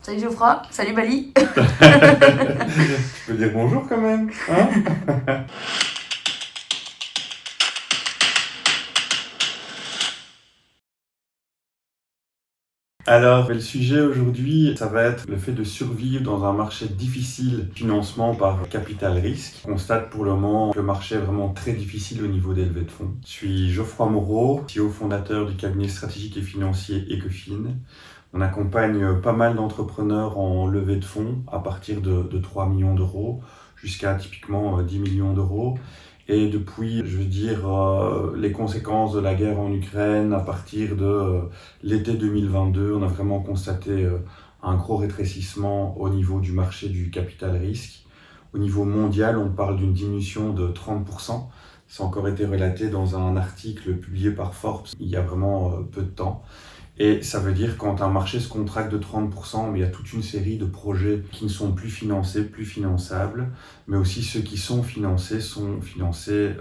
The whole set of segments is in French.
Salut Geoffroy, salut Bali. Tu peux dire bonjour quand même, hein? Alors, le sujet aujourd'hui, ça va être le fait de survivre dans un marché difficile, financement par capital risque. On constate pour le moment que le marché est vraiment très difficile au niveau des levées de fonds. Je suis Geoffroy Moreau, CEO fondateur du cabinet stratégique et financier Ecofin. On accompagne pas mal d'entrepreneurs en levée de fonds à partir de 3 millions d'euros jusqu'à typiquement 10 millions d'euros. Et depuis, je veux dire, les conséquences de la guerre en Ukraine, à partir de l'été 2022, on a vraiment constaté un gros rétrécissement au niveau du marché du capital risque. Au niveau mondial, on parle d'une diminution de 30%. Ça a encore été relaté dans un article publié par Forbes il y a vraiment peu de temps. Et ça veut dire quand un marché se contracte de 30%, mais il y a toute une série de projets qui ne sont plus financés, plus finançables, mais aussi ceux qui sont financés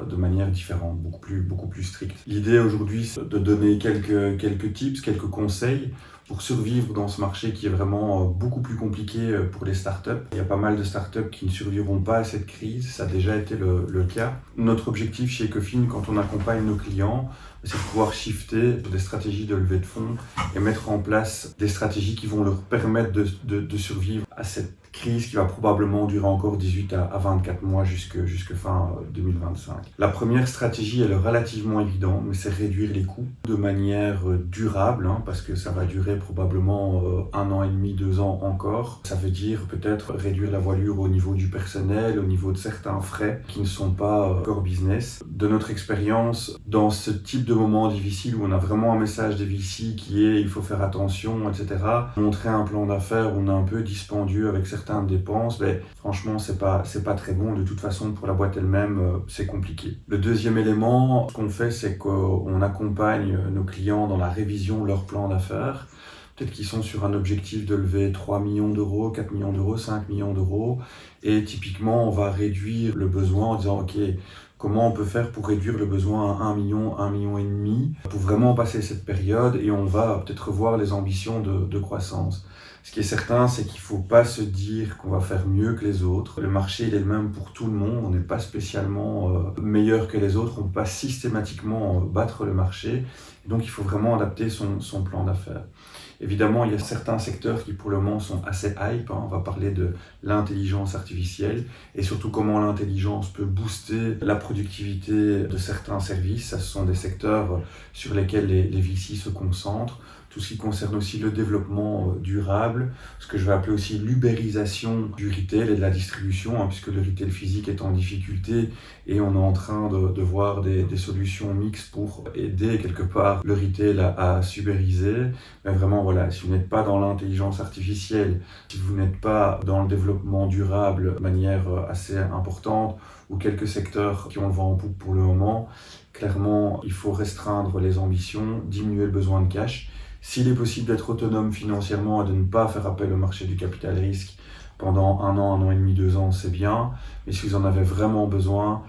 de manière différente, beaucoup plus stricte. L'idée aujourd'hui, c'est de donner quelques tips, quelques conseils pour survivre dans ce marché qui est vraiment beaucoup plus compliqué pour les startups. Il y a pas mal de startups qui ne survivront pas à cette crise, ça a déjà été le cas. Notre objectif chez Ecofin, quand on accompagne nos clients, c'est de pouvoir shifter sur des stratégies de levée de fonds et mettre en place des stratégies qui vont leur permettre de survivre à cette crise qui va probablement durer encore 18 à 24 mois jusque fin 2025. La première stratégie, elle est relativement évidente, mais c'est réduire les coûts de manière durable, parce que ça va durer probablement 1 an et demi, 2 ans encore. Ça veut dire peut-être réduire la voilure au niveau du personnel, au niveau de certains frais qui ne sont pas core business. De notre expérience, dans ce type de moment difficile où on a vraiment un message des VC qui est il faut faire attention, etc. Montrer un plan d'affaires où on est un peu dispendieux avec certaines dépenses, mais franchement c'est pas très bon. De toute façon pour la boîte elle-même c'est compliqué. Le deuxième élément, ce qu'on fait, c'est qu'on accompagne nos clients dans la révision de leur plan d'affaires. Peut-être qu'ils sont sur un objectif de lever 3 millions d'euros, 4 millions d'euros, 5 millions d'euros. Et typiquement, on va réduire le besoin en disant, OK, comment on peut faire pour réduire le besoin à 1 million, 1,5 million pour vraiment passer cette période, et on va peut-être revoir les ambitions de croissance. Ce qui est certain, c'est qu'il ne faut pas se dire qu'on va faire mieux que les autres. Le marché, il est le même pour tout le monde. On n'est pas spécialement meilleur que les autres. On ne peut pas systématiquement battre le marché. Donc, il faut vraiment adapter son plan d'affaires. Évidemment, il y a certains secteurs qui, pour le moment, sont assez hype. On va parler de l'intelligence artificielle et surtout comment l'intelligence peut booster la productivité de certains services. Ce sont des secteurs sur lesquels les VC se concentrent. Tout ce qui concerne aussi le développement durable, ce que je vais appeler aussi l'ubérisation du retail et de la distribution, puisque le retail physique est en difficulté et on est en train de voir des solutions mixtes pour aider quelque part le retail à s'ubériser. Mais vraiment, voilà, si vous n'êtes pas dans l'intelligence artificielle, si vous n'êtes pas dans le développement durable de manière assez importante, ou quelques secteurs qui ont le vent en poupe pour le moment, clairement, il faut restreindre les ambitions, diminuer le besoin de cash. S'il est possible d'être autonome financièrement et de ne pas faire appel au marché du capital risque pendant 1 an, 1 an et demi, 2 ans, c'est bien. Mais si vous en avez vraiment besoin,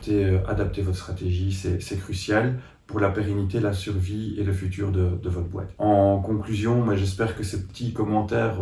adaptez votre stratégie, c'est crucial pour la pérennité, la survie et le futur de votre boîte. En conclusion, j'espère que ces petits commentaires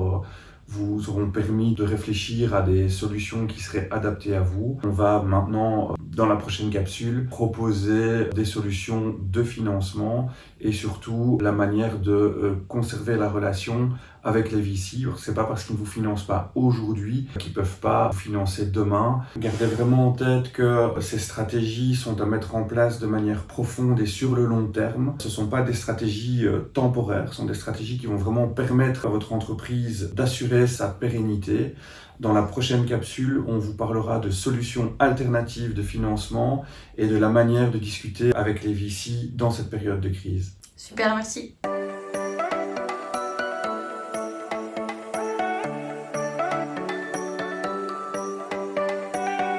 vous auront permis de réfléchir à des solutions qui seraient adaptées à vous. On va maintenant, dans la prochaine capsule, proposer des solutions de financement et surtout la manière de conserver la relation avec les VC. C'est pas parce qu'ils ne vous financent pas aujourd'hui qu'ils peuvent pas vous financer demain. Gardez vraiment en tête que ces stratégies sont à mettre en place de manière profonde et sur le long terme. Ce sont pas des stratégies temporaires, ce sont des stratégies qui vont vraiment permettre à votre entreprise d'assurer sa pérennité. Dans la prochaine capsule, on vous parlera de solutions alternatives de financement et de la manière de discuter avec les VC dans cette période de crise. Super, merci.